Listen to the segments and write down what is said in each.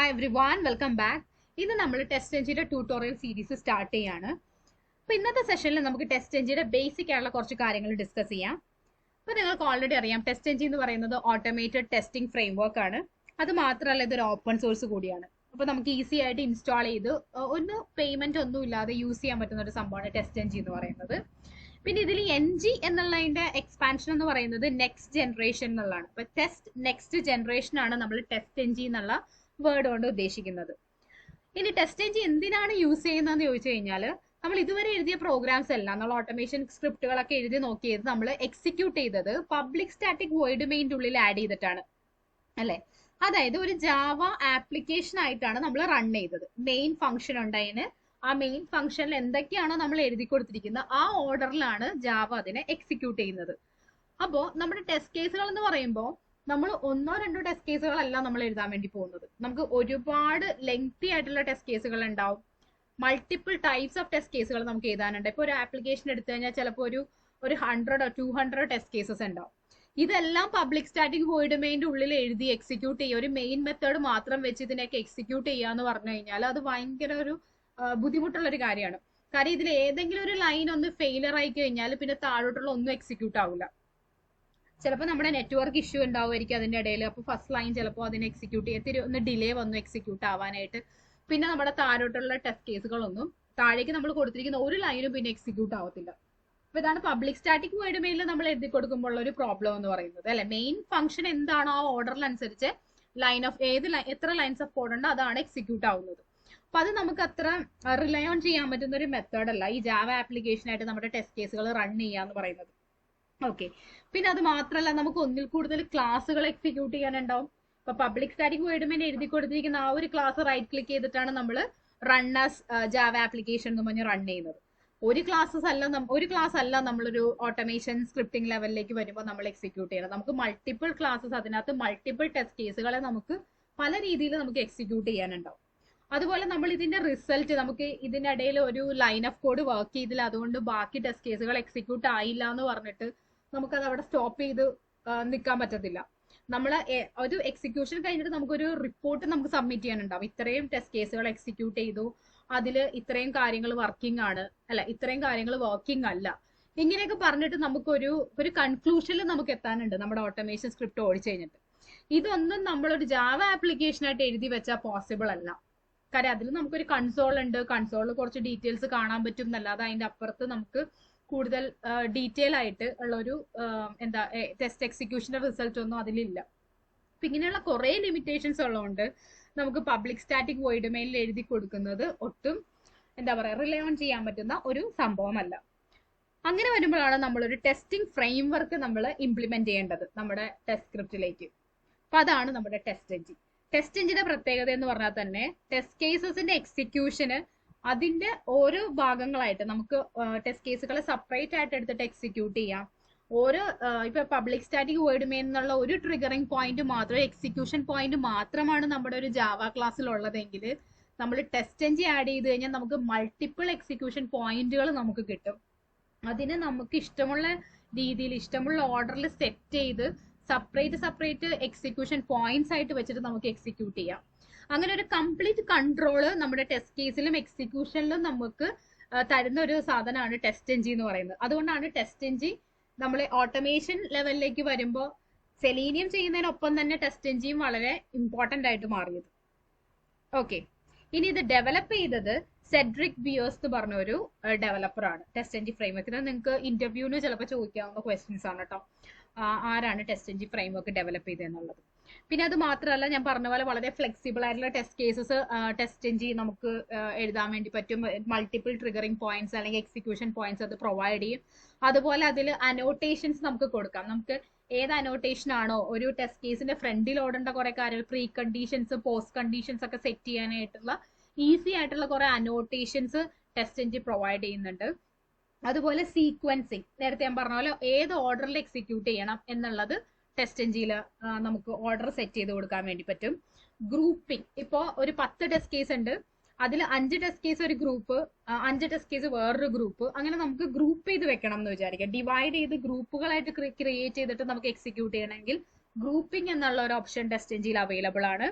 Hi everyone, welcome back. ഇന്ന് നമ്മൾ TestNGയുടെ tutorial series start ചെയ്യാണ്. അപ്പോൾ ഇന്നത്തെ സെഷനിൽ നമുക്ക് TestNGയുടെ ബേസിക് ആയിട്ടുള്ള കുറച്ച് കാര്യങ്ങൾ ഡിസ്കസ് ചെയ്യാം. അപ്പോൾ നിങ്ങൾക്ക് ഓൾറെഡി അറിയാം TestNG എന്ന് പറയുന്നത് ഓട്ടോമേറ്റഡ് ടെസ്റ്റിംഗ് ഫ്രെയിംവർക്ക് ആണ്. അത് മാത്രമല്ല ഇതൊരു ഓപ്പൺ സോഴ്സ് കൂടിയാണ്. അപ്പോൾ നമുക്ക് ഈസി ആയിട്ട് ഇൻസ്റ്റാൾ ചെയ്ത് ഒന്ന് പേയ്മെന്റ് ഒന്നും ഇല്ലാതെ യൂസ് ചെയ്യാൻ പറ്റുന്ന ഒരു സംഭവമാണ് TestNG എന്ന് പറയുന്നത്. പിന്നെ ഇതിൽ NG എന്നുള്ളതിന്റെ എക്സ്പാൻഷൻ എന്ന് പറയുന്നത് നെക്സ്റ്റ് ജനറേഷൻ എന്നുള്ളതാണ്. അപ്പൊ ടെസ്റ്റ് നെക്സ്റ്റ് ജനറേഷൻ ആണ് നമ്മൾ TestNG എന്നുള്ള വേർഡ് കൊണ്ട് ഉദ്ദേശിക്കുന്നത്. ഇനി TestNG എന്തിനാണ് യൂസ് ചെയ്യുന്നതെന്ന് ചോദിച്ചു കഴിഞ്ഞാൽ നമ്മൾ ഇതുവരെ എഴുതിയ പ്രോഗ്രാംസ് എല്ലാം നമ്മൾ ഓട്ടോമേഷൻ സ്ക്രിപ്റ്റുകളൊക്കെ എഴുതി നോക്കിയത് നമ്മൾ എക്സിക്യൂട്ട് ചെയ്തത് പബ്ലിക് സ്റ്റാറ്റിക് വോയിഡ് മെയിൻ്റെ ഉള്ളിൽ ആഡ് ചെയ്തിട്ടാണ് അല്ലെ. അതായത് ഒരു ജാവ ആപ്ലിക്കേഷൻ ആയിട്ടാണ് നമ്മൾ റൺ ചെയ്തത്. മെയിൻ ഫംഗ്ഷൻ ഉണ്ടായതിന് ആ മെയിൻ ഫംഗ്ഷനിൽ എന്തൊക്കെയാണോ നമ്മൾ എഴുതി കൊടുത്തിരിക്കുന്നത് ആ ഓർഡറിലാണ് ജാവ അതിനെ എക്സിക്യൂട്ട് ചെയ്യുന്നത്. അപ്പോൾ നമ്മുടെ ടെസ്റ്റ് കേസുകൾ എന്ന് പറയുമ്പോൾ നമ്മൾ ഒന്നോ രണ്ടോ ടെസ്റ്റ് കേസുകളല്ല നമ്മൾ എഴുതാൻ വേണ്ടി പോകുന്നത്. നമുക്ക് ഒരുപാട് ലെങ്തി ആയിട്ടുള്ള ടെസ്റ്റ് കേസുകൾ ഉണ്ടാവും. മൾട്ടിപ്പിൾ ടൈപ്സ് ഓഫ് ടെസ്റ്റ് കേസുകൾ നമുക്ക് എഴുതാനുണ്ട്. ഇപ്പോൾ ഒരു ആപ്ലിക്കേഷൻ എടുത്തു കഴിഞ്ഞാൽ ചിലപ്പോൾ ഒരു 100 or 200 ടെസ്റ്റ് കേസസ് ഉണ്ടാവും. ഇതെല്ലാം പബ്ലിക് സ്റ്റാറ്റിക് വോയിഡ് മെയിൻ്റെ ഉള്ളിൽ എഴുതി എക്സിക്യൂട്ട് ചെയ്യുക, ഒരു മെയിൻ മെത്തേഡ് മാത്രം വെച്ച് ഇതിനൊക്കെ എക്സിക്യൂട്ട് ചെയ്യുക എന്ന് പറഞ്ഞു കഴിഞ്ഞാൽ അത് ഭയങ്കര ഒരു ബുദ്ധിമുട്ടുള്ള ഒരു കാര്യമാണ്. കാര്യം ഇതിൽ ഏതെങ്കിലും ഒരു ലൈൻ ഒന്ന് ഫെയിലർ ആയി കഴിഞ്ഞാൽ പിന്നെ താഴോട്ടുള്ള ഒന്നും എക്സിക്യൂട്ട് ആവില്ല. ചിലപ്പോൾ നമ്മുടെ നെറ്റ്വർക്ക് ഇഷ്യൂ ഉണ്ടാവുമായിരിക്കും അതിന്റെ ഇടയിൽ. അപ്പോൾ ഫസ്റ്റ് ലൈൻ ചിലപ്പോൾ അതിനെ എക്സിക്യൂട്ട് ചെയ്യത്തിരി ഒന്ന് ഡിലേ വന്നു എക്സിക്യൂട്ട് ആവാനായിട്ട്. പിന്നെ നമ്മുടെ താഴോട്ടുള്ള ടെസ്റ്റ് കേസുകളൊന്നും താഴേക്ക് നമ്മൾ കൊടുത്തിരിക്കുന്ന ഒരു ലൈനും പിന്നെ എക്സിക്യൂട്ട് ആവത്തില്ല. അപ്പൊ ഇതാണ് പബ്ലിക് സ്റ്റാറ്റിക് വോയിഡ് മെയിനിൽ നമ്മൾ എഴുതി കൊടുക്കുമ്പോൾ ഒരു പ്രോബ്ലം എന്ന് പറയുന്നത് അല്ലെ. മെയിൻ ഫംഗ്ഷൻ എന്താണോ ആ ഓർഡറിനനുസരിച്ച് ലൈൻ ഓഫ് എത്ര ലൈൻസ് ഓഫ് കോഡ് ഉണ്ടോ അതാണ് എക്സിക്യൂട്ട് ആവുന്നത്. അപ്പൊ അത് നമുക്ക് അത്ര റിലൈ ഓൺ ചെയ്യാൻ പറ്റുന്ന ഒരു മെത്തേഡ് അല്ല ഈ ജാവ ആപ്ലിക്കേഷൻ ആയിട്ട് നമ്മുടെ ടെസ്റ്റ് കേസുകൾ റൺ ചെയ്യാന്ന് പറയുന്നത്. ഓക്കെ, പിന്നെ അത് മാത്രമല്ല നമുക്ക് ഒന്നിൽ കൂടുതൽ ക്ലാസ്സുകൾ എക്സിക്യൂട്ട് ചെയ്യാനുണ്ടാവും. ഇപ്പൊ പബ്ലിക് സ്റ്റാറ്റിക് വോയിഡ് മെയിൻ എഴുതി കൊടുത്തിരിക്കുന്ന ആ ഒരു ക്ലാസ് റൈറ്റ് ക്ലിക്ക് ചെയ്തിട്ടാണ് നമ്മൾ റൺ ആസ് ജാവ ആപ്ലിക്കേഷൻ എന്ന് പറഞ്ഞ് റൺ ചെയ്യുന്നത്. ഒരു ക്ലാസ് അല്ല നമ്മളൊരു ഓട്ടോമേഷൻ സ്ക്രിപ്റ്റിംഗ് ലെവലിലേക്ക് വരുമ്പോൾ നമ്മൾ എക്സിക്യൂട്ട് ചെയ്യണം. നമുക്ക് മൾട്ടിപ്പിൾ ക്ലാസ്സസ്, അതിനകത്ത് മൾട്ടിപ്പിൾ ടെസ്റ്റ് കേസുകളെ നമുക്ക് പല രീതിയിൽ നമുക്ക് എക്സിക്യൂട്ട് ചെയ്യാനുണ്ടാവും. അതുപോലെ നമ്മൾ ഇതിന്റെ റിസൾട്ട് നമുക്ക് ഇതിനിടയിൽ ഒരു ലൈൻ ഓഫ് കോഡ് വർക്ക് ചെയ്തില്ല, അതുകൊണ്ട് ബാക്കി ടെസ്റ്റ് കേസുകൾ എക്സിക്യൂട്ട് ആയില്ല എന്ന് പറഞ്ഞിട്ട് നമുക്കത് അവിടെ സ്റ്റോപ്പ് ചെയ്ത് നിൽക്കാൻ പറ്റത്തില്ല. നമ്മൾ ഒരു എക്സിക്യൂഷൻ കഴിഞ്ഞിട്ട് നമുക്കൊരു റിപ്പോർട്ട് നമുക്ക് സബ്മിറ്റ് ചെയ്യാനുണ്ടാവും. ഇത്രയും ടെസ്റ്റ് കേസുകൾ എക്സിക്യൂട്ട് ചെയ്തു, അതിൽ ഇത്രയും കാര്യങ്ങൾ വർക്കിംഗ് ആണ് അല്ല, ഇത്രയും കാര്യങ്ങൾ വർക്കിംഗ് അല്ല, ഇങ്ങനെയൊക്കെ പറഞ്ഞിട്ട് നമുക്കൊരു കൺക്ലൂഷനിൽ നമുക്ക് എത്താനുണ്ട് നമ്മുടെ ഓട്ടോമേഷൻ സ്ക്രിപ്റ്റ് ഓടിച്ചു കഴിഞ്ഞിട്ട്. ഇതൊന്നും നമ്മളൊരു ജാവ ആപ്ലിക്കേഷൻ ആയിട്ട് എഴുതി വെച്ചാൽ പോസിബിൾ അല്ല. കാര്യം അതിൽ നമുക്കൊരു കൺസോൾ ഉണ്ട്, കൺസോളിൽ കുറച്ച് ഡീറ്റെയിൽസ് കാണാൻ പറ്റും എന്നല്ലാതെ അതിന്റെ അപ്പുറത്ത് നമുക്ക് കൂടുതൽ ഡീറ്റെയിൽ ആയിട്ട് ഉള്ള ഒരു ടെസ്റ്റ് എക്സിക്യൂഷന്റെ റിസൾട്ട് ഒന്നും അതിലില്ല. അപ്പൊ ഇങ്ങനെയുള്ള കുറെ ലിമിറ്റേഷൻസ് ഉള്ളതുകൊണ്ട് നമുക്ക് പബ്ലിക് സ്റ്റാറ്റിക് വോയിഡ് മെയിനിൽ എഴുതി കൊടുക്കുന്നത് ഒട്ടും റിലൈ ഓൺ ചെയ്യാൻ പറ്റുന്ന ഒരു സംഭവമല്ല. അങ്ങനെ വരുമ്പോഴാണ് നമ്മളൊരു ടെസ്റ്റിംഗ് ഫ്രെയിംവർക്ക് നമ്മൾ ഇംപ്ലിമെന്റ് ചെയ്യേണ്ടത് നമ്മുടെ ടെസ്റ്റ് സ്ക്രിപ്റ്റിലേക്ക്. അപ്പൊ അതാണ് നമ്മുടെ TestNG. TestNGയുടെ പ്രത്യേകത എന്ന് പറഞ്ഞാൽ തന്നെ ടെസ്റ്റ് കേസസിന്റെ എക്സിക്യൂഷന് അതിന്റെ ഓരോ ഭാഗങ്ങളായിട്ട് നമുക്ക് ടെസ്റ്റ് കേസുകളെ സെപ്പറേറ്റ് ആയിട്ട് എടുത്തിട്ട് എക്സിക്യൂട്ട് ചെയ്യാം. ഓരോ ഇപ്പൊ പബ്ലിക് സ്റ്റാറ്റിക് വോയിഡ് മെയിൻ എന്നുള്ള ഒരു ട്രിഗറിംഗ് പോയിന്റ് മാത്രം, എക്സിക്യൂഷൻ പോയിന്റ് മാത്രമാണ് നമ്മുടെ ഒരു ജാവ ക്ലാസ്സിൽ ഉള്ളതെങ്കിൽ നമ്മൾ TestNG ആഡ് ചെയ്ത് കഴിഞ്ഞാൽ നമുക്ക് മൾട്ടിപ്പിൾ എക്സിക്യൂഷൻ പോയിന്റുകൾ നമുക്ക് കിട്ടും. അതിന് നമുക്ക് ഇഷ്ടമുള്ള രീതിയിൽ ഇഷ്ടമുള്ള ഓർഡറിൽ സെറ്റ് ചെയ്ത് സെപ്പറേറ്റ് എക്സിക്യൂഷൻ പോയിന്റ്സ് ആയിട്ട് വെച്ചിട്ട് നമുക്ക് എക്സിക്യൂട്ട് ചെയ്യാം. അങ്ങനെ ഒരു കംപ്ലീറ്റ് കൺട്രോള് നമ്മുടെ ടെസ്റ്റ് കേസിലും എക്സിക്യൂഷനിലും നമുക്ക് തരുന്ന ഒരു സാധനമാണ് TestNG എന്ന് പറയുന്നത്. അതുകൊണ്ടാണ് TestNG നമ്മൾ ഓട്ടോമേഷൻ ലെവലിലേക്ക് വരുമ്പോൾ സെലീനിയം ചെയ്യുന്നതിനൊപ്പം തന്നെ TestNGയും വളരെ ഇമ്പോർട്ടന്റ് ആയിട്ട് മാറിയത്. ഓക്കെ, ഇനി ഇത് ഡെവലപ്പ് ചെയ്തത് സെഡ്രിക് ബിയേഴ്സ് എന്ന് പറഞ്ഞ ഒരു ഡെവലപ്പറാണ്. TestNG ഫ്രെയിംവർക്കിന് നിങ്ങൾക്ക് ഇന്റർവ്യൂവിന് ചിലപ്പോൾ ചോദിക്കാവുന്ന ക്വസ്റ്റ്യൻസ് ആണ് കേട്ടോ, ആരാണ് TestNG ഫ്രെയിംവർക്ക് ഡെവലപ്പ് ചെയ്തതെന്നുള്ളത്. പിന്നെ അത് മാത്രമല്ല, ഞാൻ പറഞ്ഞ പോലെ വളരെ ഫ്ലെക്സിബിൾ ആയിട്ടുള്ള ടെസ്റ്റ് കേസസ് TestNG നമുക്ക് എഴുതാൻ വേണ്ടി പറ്റും. മൾട്ടിപ്പിൾ ട്രിഗറിംഗ് പോയിന്റ്സ് അല്ലെങ്കിൽ എക്സിക്യൂഷൻ പോയിന്റ്സ് അത് പ്രൊവൈഡ് ചെയ്യും. അതുപോലെ അതിൽ അനോട്ടേഷൻസ് നമുക്ക് കൊടുക്കാം. നമുക്ക് ഏത് അനോട്ടേഷൻ ആണോ ഒരു ടെസ്റ്റ് കേസിന്റെ ഫ്രണ്ടിൽ ഓടേണ്ട കുറെ കാര്യങ്ങൾ, പ്രീ കണ്ടീഷൻസ് പോസ്റ്റ് കണ്ടീഷൻസ് ഒക്കെ സെറ്റ് ചെയ്യാനായിട്ടുള്ള ഈസി ആയിട്ടുള്ള കുറെ അനോട്ടേഷൻസ് TestNG പ്രൊവൈഡ് ചെയ്യുന്നുണ്ട്. അതുപോലെ സീക്വൻസിങ്, നേരത്തെ ഞാൻ പറഞ്ഞ പോലെ ഏത് ഓർഡറിൽ എക്സിക്യൂട്ട് ചെയ്യണം എന്നുള്ളത് TestNGയിൽ നമുക്ക് ഓർഡർ സെറ്റ് ചെയ്ത് കൊടുക്കാൻ വേണ്ടി പറ്റും. ഗ്രൂപ്പിംഗ്, ഇപ്പോൾ ഒരു 10 ടെസ്റ്റ് കേസ് ഉണ്ട്, അതിൽ 5 ടെസ്റ്റ് കേസ് ഒരു ഗ്രൂപ്പ്, 5 ടെസ്റ്റ് കേസ് വേറൊരു ഗ്രൂപ്പ്, അങ്ങനെ നമുക്ക് ഗ്രൂപ്പ് ചെയ്ത് വെക്കണം എന്ന് വിചാരിക്കാം. ഡിവൈഡ് ചെയ്ത് ഗ്രൂപ്പുകളായിട്ട് ക്രിയേറ്റ് ചെയ്തിട്ട് നമുക്ക് എക്സിക്യൂട്ട് ചെയ്യണമെങ്കിൽ ഗ്രൂപ്പിംഗ് എന്നുള്ള ഒരു ഓപ്ഷൻ TestNGയിൽ അവൈലബിൾ ആണ്.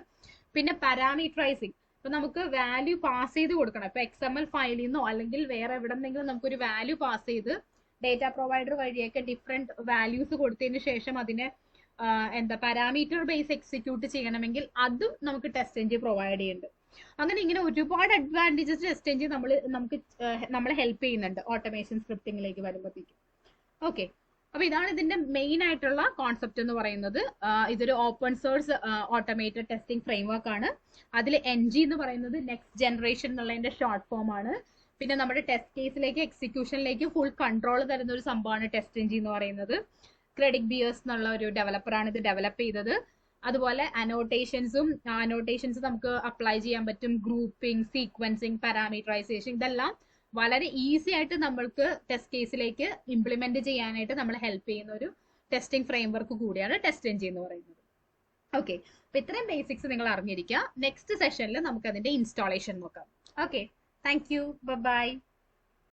പിന്നെ പാരാമീറ്ററൈസിങ്. ഇപ്പൊ നമുക്ക് വാല്യൂ പാസ് ചെയ്ത് കൊടുക്കണം. ഇപ്പൊ XML ഫയലിൽ നിന്നോ അല്ലെങ്കിൽ വേറെ എവിടെന്നെങ്കിലും നമുക്കൊരു വാല്യൂ പാസ് ചെയ്ത് ഡേറ്റ പ്രൊവൈഡർ വഴിയൊക്കെ ഡിഫറെന്റ് വാല്യൂസ് കൊടുത്തതിന് ശേഷം അതിനെ എന്താ പാരാമീറ്റർ ബേസ് എക്സിക്യൂട്ട് ചെയ്യണമെങ്കിൽ അതും നമുക്ക് TestNG പ്രൊവൈഡ് ചെയ്യുന്നുണ്ട്. അങ്ങനെ ഇങ്ങനെ ഒരുപാട് അഡ്വാൻറ്റേജസ് TestNG നമ്മളെ ഹെൽപ്പ് ചെയ്യുന്നുണ്ട് ഓട്ടോമേഷൻ സ്ക്രിപ്റ്റിംഗിലേക്ക് വരുമ്പോഴത്തേക്കും. ഓക്കെ, അപ്പൊ ഇതാണ് ഇതിന്റെ മെയിൻ ആയിട്ടുള്ള കോൺസെപ്റ്റ് എന്ന് പറയുന്നത്. ഇതൊരു open source automated testing framework ആണ്. അതിൽ NG എന്ന് പറയുന്നത് നെക്സ്റ്റ് ജനറേഷൻ എന്നുള്ളതിന്റെ ഷോർട്ട് ഫോം ആണ്. പിന്നെ നമ്മുടെ ടെസ്റ്റ് കേസിലേക്ക് എക്സിക്യൂഷനിലേക്ക് ഫുൾ കൺട്രോൾ തരുന്ന ഒരു സംഭവമാണ് TestNG എന്ന് പറയുന്നത്. ക്രെഡിറ്റ് ബിയേഴ്സ് എന്നുള്ള ഒരു ഡെവലപ്പറാണ് ഇത് ഡെവലപ്പ് ചെയ്തത്. അതുപോലെ അനോട്ടേഷൻസ് നമുക്ക് അപ്ലൈ ചെയ്യാൻ പറ്റും. ഗ്രൂപ്പിംഗ്, സീക്വൻസിങ്, പാരാമീറ്ററൈസേഷൻ, ഇതെല്ലാം വളരെ ഈസി ആയിട്ട് നമ്മൾക്ക് ടെസ്റ്റ് കേസിലേക്ക് ഇംപ്ലിമെന്റ് ചെയ്യാനായിട്ട് നമ്മളെ ഹെൽപ്പ് ചെയ്യുന്ന ഒരു ടെസ്റ്റിംഗ് ഫ്രെയിംവർക്ക് കൂടിയാണ് TestNG എന്ന് പറയുന്നത്. ഓക്കെ, അപ്പൊ ഇത്രയും ബേസിക്സ് നിങ്ങൾ അറിഞ്ഞിരിക്കുക. നെക്സ്റ്റ് സെഷനിൽ നമുക്ക് അതിന്റെ ഇൻസ്റ്റാളേഷൻ നോക്കാം. Okay, thank you, by.